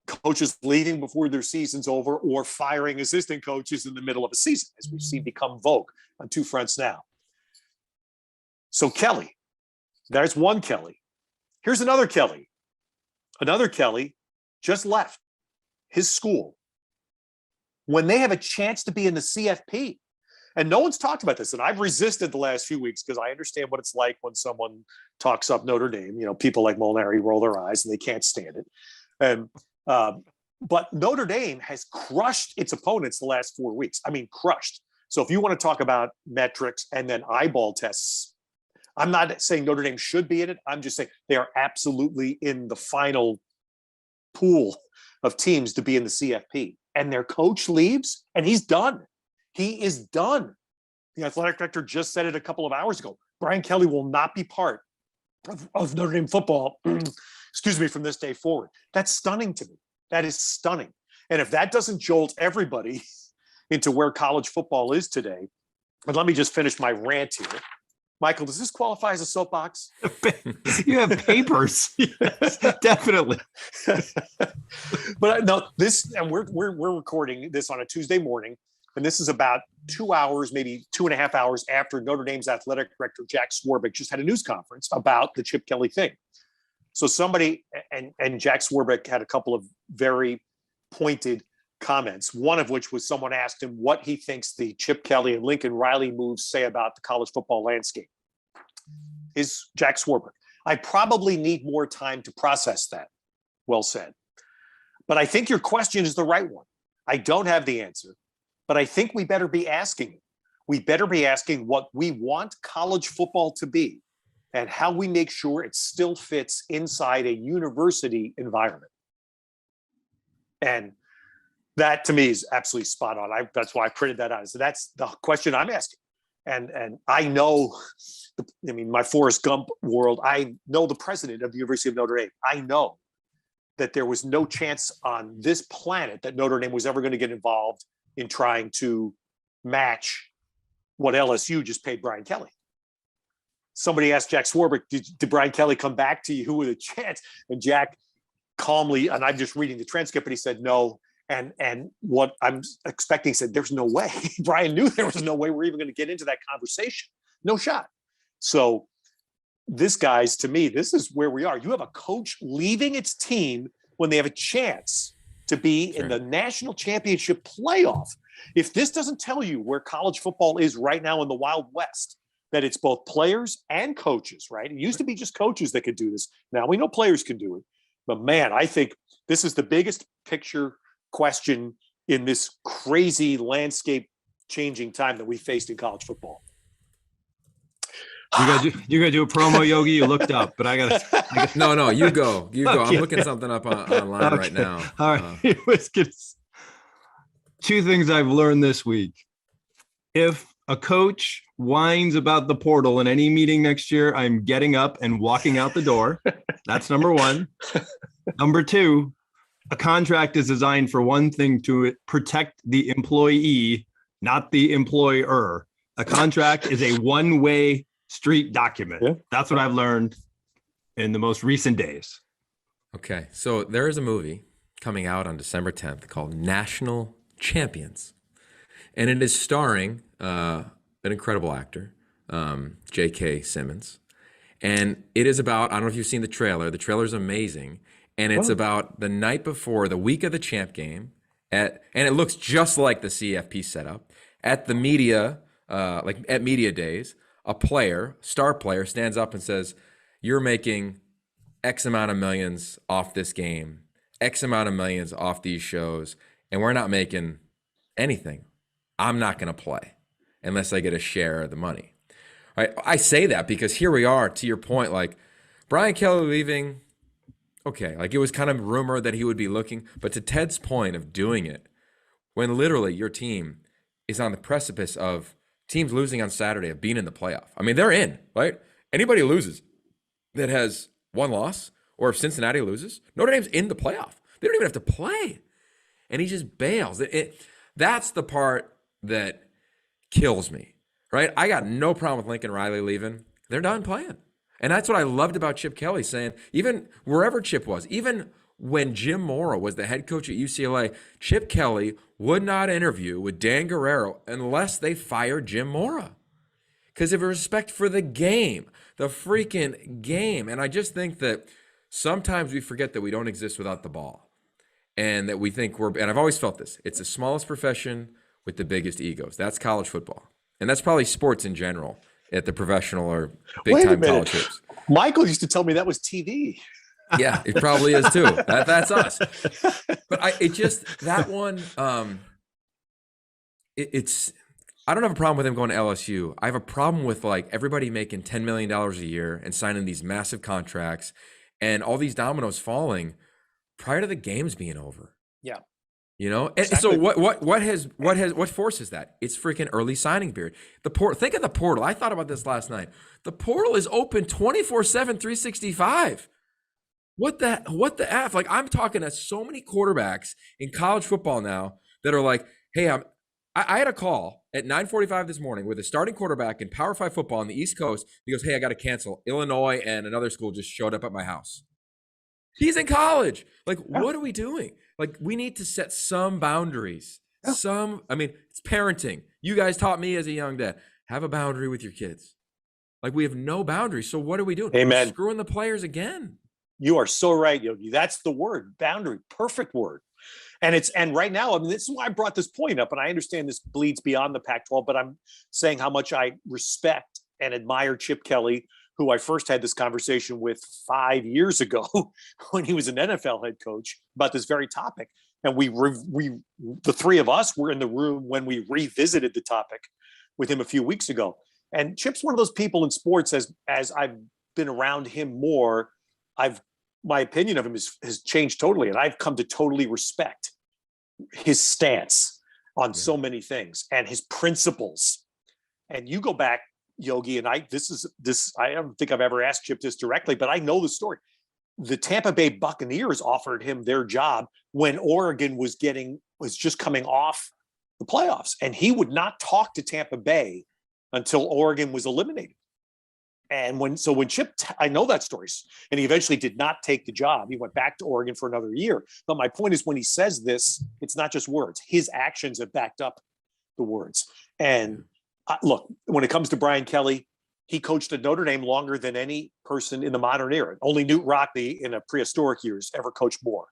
coaches leaving before their season's over or firing assistant coaches in the middle of a season, as we've seen become vogue on 2 fronts now. So Kelly, there's one Kelly. Here's another Kelly. Another Kelly just left his school when they have a chance to be in the CFP. And no one's talked about this. And I've resisted the last few weeks because I understand what it's like when someone talks up Notre Dame. People like Molinari roll their eyes and they can't stand it. And but Notre Dame has crushed its opponents the last 4 weeks. I mean, crushed. So if you want to talk about metrics and then eyeball tests, I'm not saying Notre Dame should be in it. I'm just saying they are absolutely in the final pool of teams to be in the CFP. And their coach leaves, and he's done. He is done. The athletic director just said it a couple of hours ago. Brian Kelly will not be part of Notre Dame football, from this day forward. That's stunning to me. That is stunning. And if that doesn't jolt everybody into where college football is today, but let me just finish my rant here. Michael, does this qualify as a soapbox? You have papers. Yes, definitely. But no, and we're recording this on a Tuesday morning. and this is about 2 hours, maybe 2.5 hours after Notre Dame's athletic director, Jack Swarbrick, just had a news conference about the Chip Kelly thing. So somebody, and Jack Swarbrick had a couple of very pointed comments, one of which was someone asked him what he thinks the Chip Kelly and Lincoln Riley moves say about the college football landscape. Is Jack Swarbrick, I probably need more time to process that. Well said. But I think your question is the right one. I don't have the answer, but I think we better be asking it. We better be asking what we want college football to be and how we make sure it still fits inside a university environment. And that to me is absolutely spot on. That's why I printed that out. So that's the question I'm asking. And I know, my Forrest Gump world, I know the president of the University of Notre Dame. I know that there was no chance on this planet that Notre Dame was ever going to get involved in trying to match what LSU just paid Brian Kelly. Somebody asked Jack Swarbrick, did Brian Kelly come back to you with a chance? And Jack calmly, and I'm just reading the transcript, but he said no. And what I'm expecting said, there's no way. Brian knew there was no way we're even going to get into that conversation. No shot. So this, guys, to me, this is where we are. You have a coach leaving its team when they have a chance to be in the national championship playoff. If this doesn't tell you where college football is right now in the Wild West, that it's both players and coaches, right? It used to be just coaches that could do this. Now we know players can do it. But man, I think this is the biggest picture question in this crazy landscape changing time that we faced in college football. You gotta do a promo, Yogi. You looked up, but I gotta. No, you go. Okay. I'm looking something up online right now. All right. Two things I've learned this week. If a coach whines about the portal in any meeting next year, I'm getting up and walking out the door. That's number one. Number two, a contract is designed for one thing, to protect the employee, not the employer. A contract is a one-way street document. Yeah. That's what I've learned in the most recent days. Okay, so there is a movie coming out on December 10th called National Champions, and it is starring an incredible actor, J.K. Simmons, and it is about, I don't know if you've seen the trailer. The trailer is amazing, and it's about the night before, the week of the champ game, and it looks just like the CFP setup at the media, like at media days. A star player, stands up and says, "You're making X amount of millions off this game, X amount of millions off these shows, and we're not making anything. I'm not going to play unless I get a share of the money." All right, I say that because here we are, to your point, like Brian Kelly leaving, okay, like it was kind of rumored that he would be looking, but to Ted's point of doing it, when literally your team is on the precipice of teams losing on Saturday, of being in the playoff. I mean, they're in, right? Anybody who loses that has one loss, or if Cincinnati loses, Notre Dame's in the playoff. They don't even have to play. And he just bails. That's the part that kills me, right? I got no problem with Lincoln Riley leaving. They're done playing. And that's what I loved about Chip Kelly saying, even wherever Chip was, even when Jim Mora was the head coach at UCLA, Chip Kelly would not interview with Dan Guerrero unless they fired Jim Mora. Because of respect for the game, the freaking game. And I just think that sometimes we forget that we don't exist without the ball. And that we think and I've always felt this, it's the smallest profession with the biggest egos. That's college football. And that's probably sports in general at the professional or big-time college hoops. Michael used to tell me that was TV. Yeah, it probably is too. That's us. But that one, I don't have a problem with him going to LSU. I have a problem with like everybody making $10 million a year and signing these massive contracts and all these dominoes falling prior to the games being over. Yeah. You know, and exactly. So what forces that? It's freaking early signing period. Think of the portal. I thought about this last night. The portal is open 24/7, 365. What the F? Like, I'm talking to so many quarterbacks in college football now that are like, hey, I had a call at 9:45 this morning with a starting quarterback in Power 5 football on the East Coast. He goes, hey, I got to cancel. Illinois and another school just showed up at my house. He's in college. Like, what are we doing? Like, we need to set some boundaries I mean, it's parenting. You guys taught me as a young dad, have a boundary with your kids. Like, we have no boundaries. So what are we doing? Amen. We're screwing the players again. You are so right, Yogi. That's the word, boundary, perfect word. And right now, I mean, this is why I brought this point up. And I understand this bleeds beyond the Pac-12, but I'm saying how much I respect and admire Chip Kelly, who I first had this conversation with 5 years ago when he was an NFL head coach about this very topic. And the three of us were in the room when we revisited the topic with him a few weeks ago. And Chip's one of those people in sports, as I've been around him more, my opinion of him has changed totally. And I've come to totally respect his stance on so many things and his principles. And you go back, Yogi, and I don't think I've ever asked Chip this directly, but I know the story. The Tampa Bay Buccaneers offered him their job when Oregon was just coming off the playoffs. And he would not talk to Tampa Bay until Oregon was eliminated. And when Chip, I know that story, and he eventually did not take the job. He went back to Oregon for another year. But my point is, when he says this, it's not just words. His actions have backed up the words. And look, when it comes to Brian Kelly, he coached at Notre Dame longer than any person in the modern era. Only Newt Rockne in a prehistoric years ever coached more.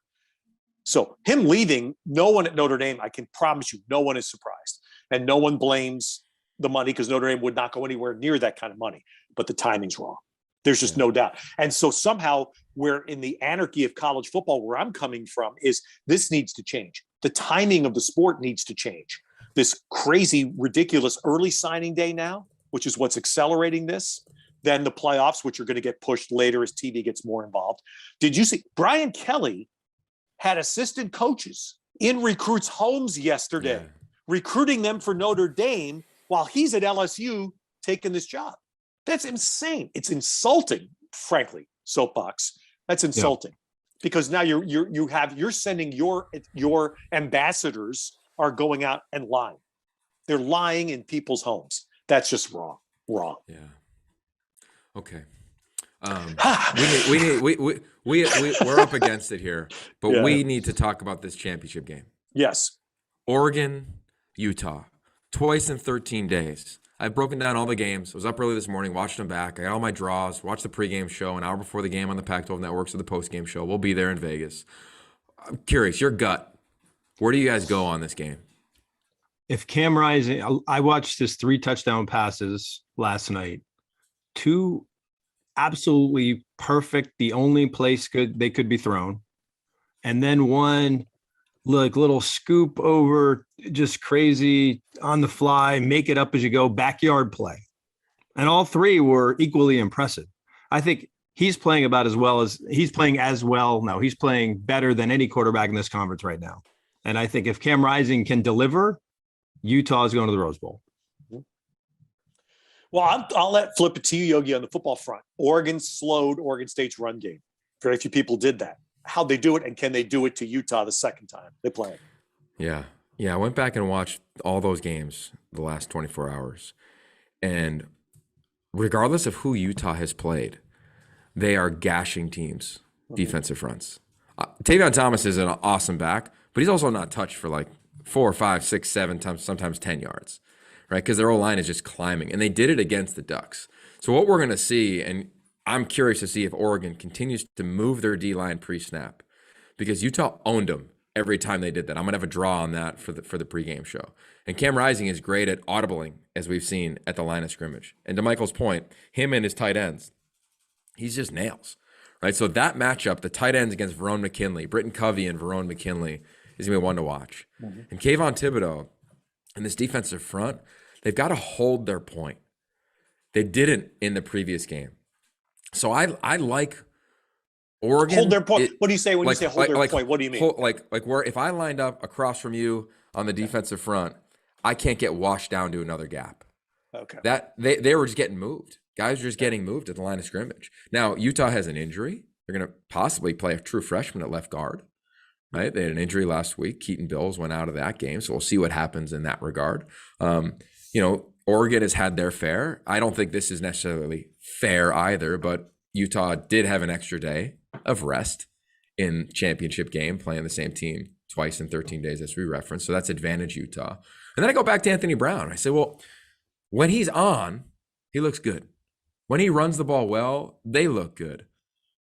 So him leaving, no one at Notre Dame, I can promise you, no one is surprised. And no one blames the money, because Notre Dame would not go anywhere near that kind of money. But the timing's wrong. There's just no doubt. And so somehow we're in the anarchy of college football, where I'm coming from, is this needs to change. The timing of the sport needs to change. This crazy, ridiculous early signing day now, which is what's accelerating this, then the playoffs, which are going to get pushed later as TV gets more involved. Did you see Brian Kelly had assistant coaches in recruits' homes yesterday, recruiting them for Notre Dame while he's at LSU taking this job? That's insane. It's insulting, frankly, soapbox. That's insulting, because now you're sending your ambassadors are going out and lying. They're lying in people's homes. That's just wrong. Yeah. Okay. We're up against it here, but we need to talk about this championship game. Yes. Oregon, Utah, twice in 13 days. I've broken down all the games. I was up early this morning, watched them back. I got all my draws, watched the pregame show an hour before the game on the Pac-12 networks, or the postgame show. We'll be there in Vegas. I'm curious, your gut, where do you guys go on this game? If Cam Rising, I watched his 3 touchdown passes last night. 2 absolutely perfect, the only place they could be thrown. And then 1 little scoop over, just crazy on the fly, make it up as you go, backyard play. And all 3 were equally impressive. I think he's playing he's playing better than any quarterback in this conference right now. And I think if Cam Rising can deliver, Utah is going to the Rose Bowl. Well, I'll flip it to you, Yogi, on the football front. Oregon slowed Oregon State's run game. Very few people did that. How'd they do it, and can they do it to Utah the second time they play? Yeah. I went back and watched all those games the last 24 hours. And regardless of who Utah has played, they are gashing teams, defensive fronts. Tavion Thomas is an awesome back, but he's also not touched for like 4, 5, 6, 7 times, sometimes 10 yards, right? Because their O-line is just climbing, and they did it against the Ducks. So what we're going to see, and I'm curious to see if Oregon continues to move their D-line pre-snap, because Utah owned them every time they did that. I'm going to have a draw on that for the pregame show. And Cam Rising is great at audibling, as we've seen at the line of scrimmage. And to Michael's point, him and his tight ends, he's just nails, right? So that matchup, the tight ends against Verone McKinley, Britton Covey and Verone McKinley, is going to be one to watch. Mm-hmm. And Kayvon Thibodeau and this defensive front, they've got to hold their point. They didn't in the previous game. So I like Oregon. Hold their point. What do you say when you say hold their point? What do you mean? Like where if I lined up across from you on the defensive front, I can't get washed down to another gap. Okay. That they were just getting moved. Guys were just getting moved at the line of scrimmage. Now, Utah has an injury. They're going to possibly play a true freshman at left guard. Right? They had an injury last week. Keaton Bills went out of that game. So we'll see what happens in that regard. Oregon has had their fare. I don't think this is necessarily fair either, but Utah did have an extra day of rest in championship game, playing the same team twice in 13 days, as we referenced. So that's advantage Utah. And then I go back to Anthony Brown. I say, well, when he's on, he looks good. When he runs the ball well, they look good.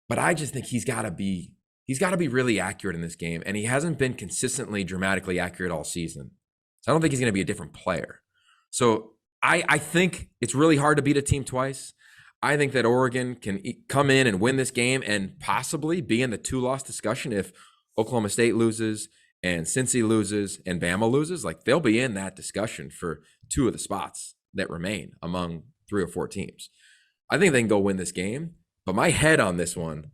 But I just think he's got to be really accurate in this game. And he hasn't been consistently dramatically accurate all season. So I don't think he's going to be a different player. So I think it's really hard to beat a team twice. I think that Oregon can come in and win this game and possibly be in the 2-loss discussion if Oklahoma State loses and Cincy loses and Bama loses. Like, they'll be in that discussion for 2 of the spots that remain among 3 or 4 teams. I think they can go win this game, but my head on this one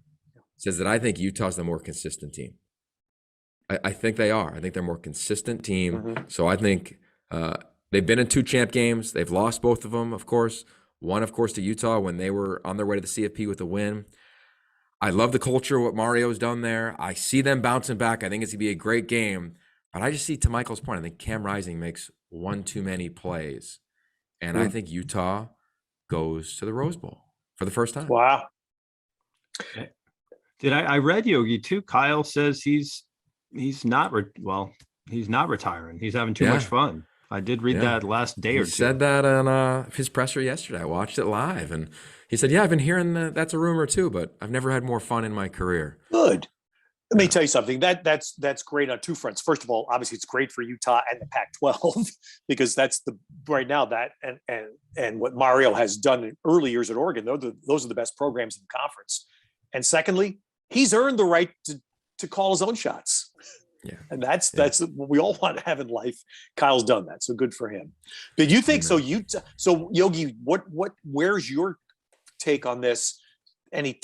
says that I think Utah's the more consistent team. I think they are. I think they're a more consistent team. Mm-hmm. So I think they've been in 2 champ games. They've lost both of them, of course. One, of course, to Utah when they were on their way to the CFP with a win. I love the culture, what Mario's done there. I see them bouncing back. I think it's going to be a great game. But I just see, to Michael's point, I think Cam Rising makes one too many plays. And I think Utah goes to the Rose Bowl for the first time. Wow. I read Yogi too. Kyle says he's not retiring. He's having too much fun. I did read that last day or two. He said that on his presser yesterday. I watched it live, and he said, "Yeah, I've been hearing that's a rumor too, but I've never had more fun in my career." Good. Let me tell you something. That's great on 2 fronts. First of all, obviously, it's great for Utah and the Pac-12 because that's right now that and what Mario has done in early years at Oregon. Those are the best programs in the conference. And secondly, he's earned the right to call his own shots. Yeah. And that's what we all want to have in life. Kyle's done that. So good for him. But you think so Yogi, where's your take on this? Any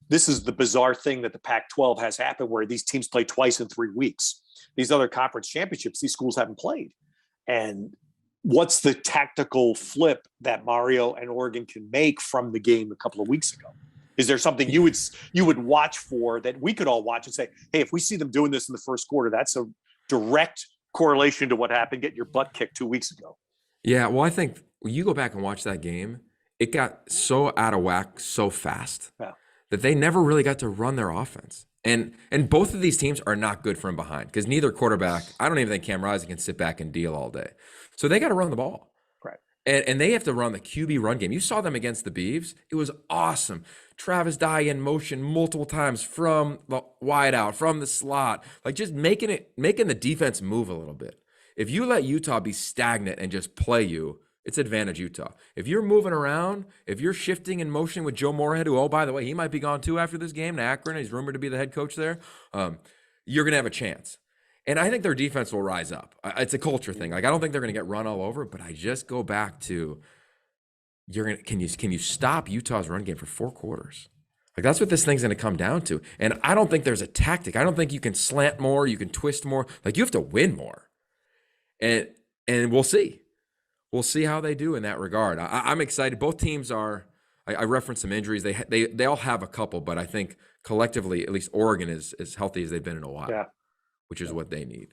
this is the bizarre thing that the Pac-12 has happened where these teams play twice in 3 weeks. These other conference championships, these schools haven't played. And what's the tactical flip that Mario and Oregon can make from the game a couple of weeks ago? Is there something you would watch for that we could all watch and say, hey, if we see them doing this in the first quarter, that's a direct correlation to what happened, getting your butt kicked 2 weeks ago? Yeah, well, I think when you go back and watch that game, it got so out of whack so fast that they never really got to run their offense. And both of these teams are not good from behind because neither quarterback, I don't even think Cam Rising can sit back and deal all day. So they got to run the ball. Right. And they have to run the QB run game. You saw them against the Beavs. It was awesome. Travis Dye in motion multiple times from the wide out, from the slot, like just making the defense move a little bit. If you let Utah be stagnant and just play you, it's advantage Utah. If you're moving around, if you're shifting and motioning with Joe Moorhead, who, oh, by the way, he might be gone too after this game to Akron. He's rumored to be the head coach there. You're going to have a chance. And I think their defense will rise up. It's a culture thing. Like, I don't think they're going to get run all over, but I just go back to can you stop Utah's run game for 4 quarters? Like, that's what this thing's going to come down to. And I don't think there's a tactic. I don't think you can slant more, you can twist more. Like, you have to win more. And we'll see. We'll see how they do in that regard. I'm excited. Both teams are. I referenced some injuries. They all have a couple, but I think collectively, at least Oregon is as healthy as they've been in a while, which is what they need.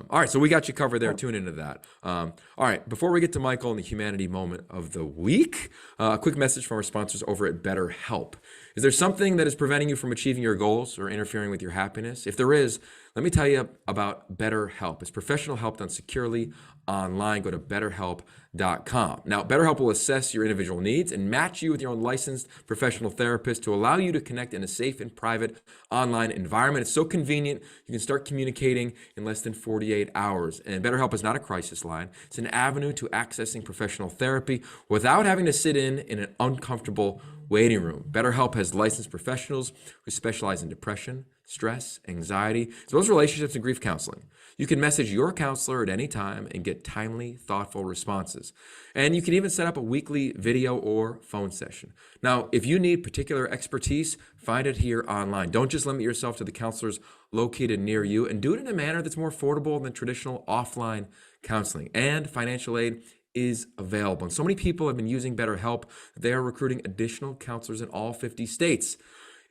All right, so we got you covered there. Tune into that. All right, before we get to Michael and the humanity moment of the week, a quick message from our sponsors over at BetterHelp. Is there something that is preventing you from achieving your goals or interfering with your happiness? If there is, let me tell you about BetterHelp. It's professional help done securely online. Go to BetterHelp.com. Now, BetterHelp will assess your individual needs and match you with your own licensed professional therapist to allow you to connect in a safe and private online environment. It's so convenient. You can start communicating in less than 48 hours. And BetterHelp is not a crisis line. It's an avenue to accessing professional therapy without having to sit in an uncomfortable waiting room. BetterHelp has licensed professionals who specialize in depression, stress, anxiety, as well as relationships and grief counseling. You can message your counselor at any time and get timely, thoughtful responses. And you can even set up a weekly video or phone session. Now, if you need particular expertise, find it here online. Don't just limit yourself to the counselors located near you, and do it in a manner that's more affordable than traditional offline counseling. And financial aid is available. And so many people have been using BetterHelp. They are recruiting additional counselors in all 50 states.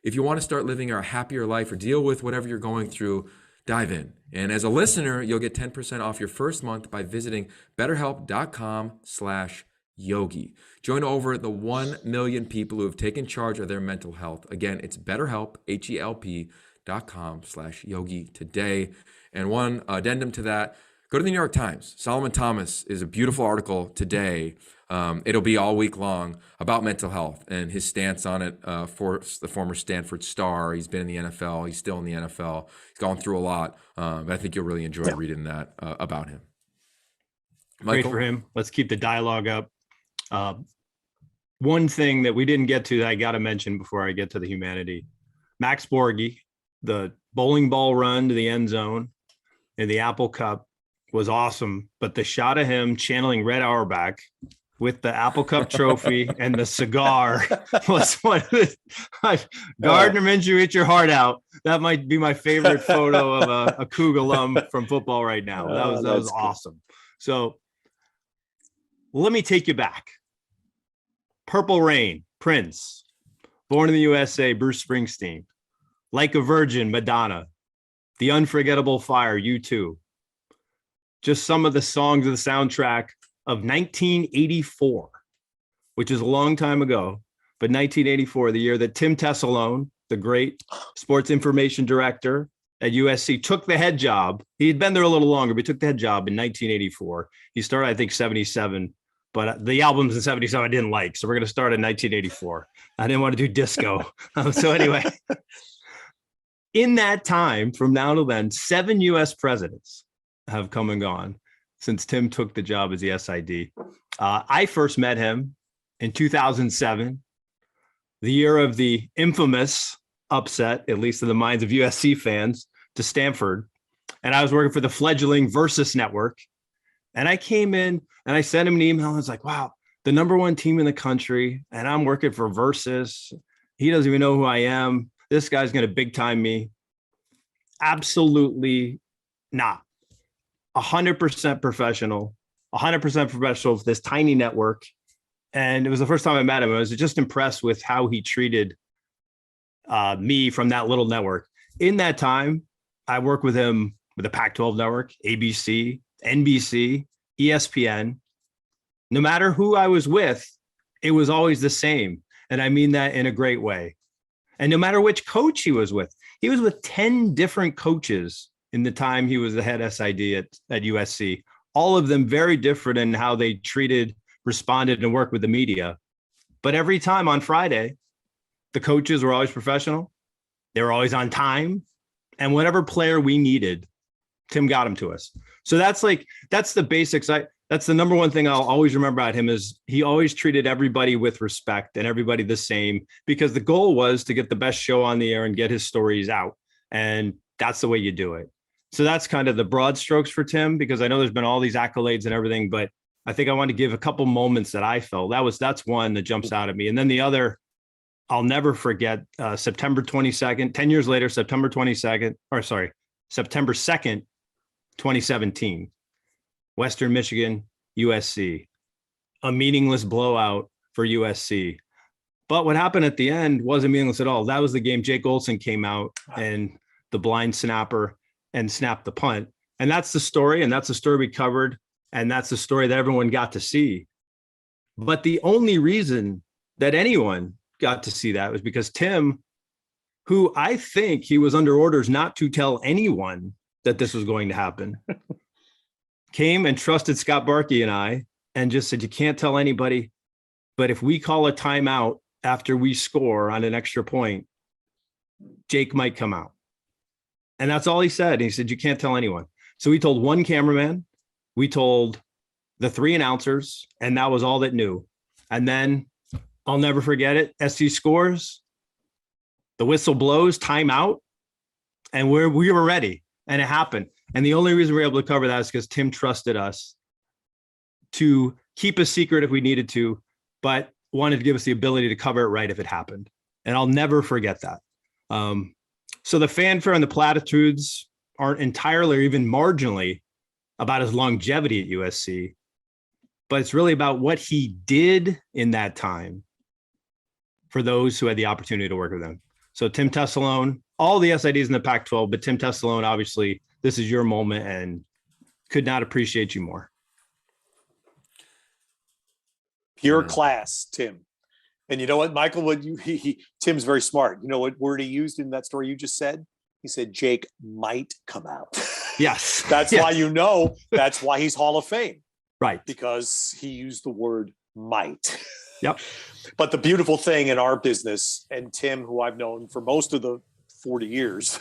If you want to start living a happier life or deal with whatever you're going through, dive in. And as a listener, you'll get 10% off your first month by visiting betterhelp.com/yogi. Join over the 1 million people who have taken charge of their mental health. Again, it's BetterHelp, yogi today. And one addendum to that, go to the New York Times. Solomon Thomas is a beautiful article today. It'll be all week long about mental health and his stance on it for the former Stanford star. He's been in the NFL. He's still in the NFL. He's gone through a lot. But I think you'll really enjoy reading that about him. Michael? Great for him. Let's keep the dialogue up. One thing that we didn't get to that I got to mention before I get to the humanity. Max Borghi, the bowling ball run to the end zone in the Apple Cup was awesome. But the shot of him channeling Red Auerbach with the Apple Cup trophy and the cigar was one of the Gardner Minshew, eat your heart out. That might be my favorite photo of a Coug alum from football right now. That was awesome. So let me take you back. Purple Rain, Prince, Born in the USA, Bruce Springsteen, Like a Virgin, Madonna, The Unforgettable Fire, U2. Just some of the songs of the soundtrack of 1984, which is a long time ago, but 1984, the year that Tim Tessalone, the great sports information director at USC, took the head job. He had been there a little longer, but he took the head job in 1984. He started, I think, 77, but the albums in 77 I didn't like. So we're going to start in 1984. I didn't want to do disco. So anyway, in that time, from now to then, 7 US presidents have come and gone since Tim took the job as the SID. I first met him in 2007, the year of the infamous upset, at least in the minds of USC fans, to Stanford. And I was working for the fledgling Versus Network. And I came in and I sent him an email. I was like, wow, the #1 team in the country. And I'm working for Versus. He doesn't even know who I am. This guy's going to big time me. Absolutely not. 100% professional, 100% professional for this tiny network. And it was the first time I met him. I was just impressed with how he treated me from that little network. In that time, I worked with him with the Pac-12 network, ABC, NBC, ESPN. No matter who I was with, it was always the same. And I mean that in a great way. And no matter which coach he was with 10 different coaches in the time he was the head SID at USC, all of them very different in how they treated, responded, and worked with the media. But every time on Friday, the coaches were always professional. They were always on time. And whatever player we needed, Tim got him to us. So that's the basics. That's the #1 thing I'll always remember about him is he always treated everybody with respect and everybody the same, because the goal was to get the best show on the air and get his stories out. And that's the way you do it. So that's kind of the broad strokes for Tim, because I know there's been all these accolades and everything, but I think I want to give a couple moments that I felt. That's one that jumps out at me. And then the other, I'll never forget, September 22nd, 10 years later, September 2nd, 2017, Western Michigan, USC, a meaningless blowout for USC. But what happened at the end wasn't meaningless at all. That was the game Jake Olson came out and the blind snapper and snapped the punt. And that's the story. And that's the story we covered. And that's the story that everyone got to see. But the only reason that anyone got to see that was because Tim, who I think he was under orders not to tell anyone that this was going to happen, came and trusted Scott Barkey and I and just said, you can't tell anybody, but if we call a timeout after we score on an extra point, Jake might come out. And that's all he said. He said, you can't tell anyone. So we told one cameraman, we told the 3 announcers, and that was all that knew. And then I'll never forget it. SC scores, the whistle blows, timeout, and we were ready. And it happened. And the only reason we were able to cover that is because Tim trusted us to keep a secret if we needed to, but wanted to give us the ability to cover it right if it happened. And I'll never forget that. So the fanfare and the platitudes aren't entirely or even marginally about his longevity at USC, but it's really about what he did in that time for those who had the opportunity to work with him. So Tim Tessalone, all the SIDs in the Pac-12, but Tim Tessalone, obviously, this is your moment and could not appreciate you more. Pure class, Tim. And you know what, Michael, Tim's very smart. You know what word he used in that story you just said? He said, Jake might come out. Yes. That's why that's why he's Hall of Fame. Right. Because he used the word might. Yep. But the beautiful thing in our business, and Tim, who I've known for most of the 40 years,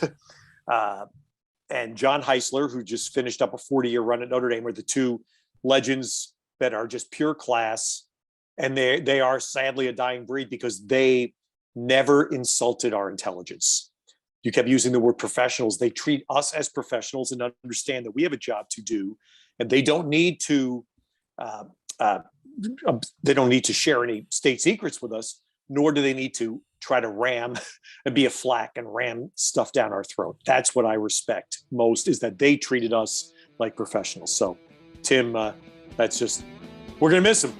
and John Heisler, who just finished up a 40-year run at Notre Dame, are the two legends that are just pure class. And they are sadly a dying breed because they never insulted our intelligence. You kept using the word professionals. They treat us as professionals and understand that we have a job to do, and they don't need to share any state secrets with us, nor do they need to try to ram and be a flack and ram stuff down our throat. That's what I respect most, is that they treated us like professionals. So Tim, that's just, we're going to miss him.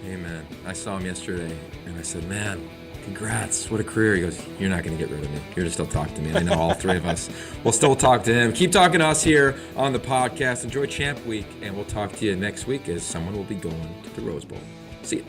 Hey, man, I saw him yesterday, and I said, man, congrats, what a career. He goes, you're not going to get rid of me. You're going to still talk to me. And I know all three of us will still talk to him. Keep talking to us here on the podcast. Enjoy Champ Week, and we'll talk to you next week as someone will be going to the Rose Bowl. See you.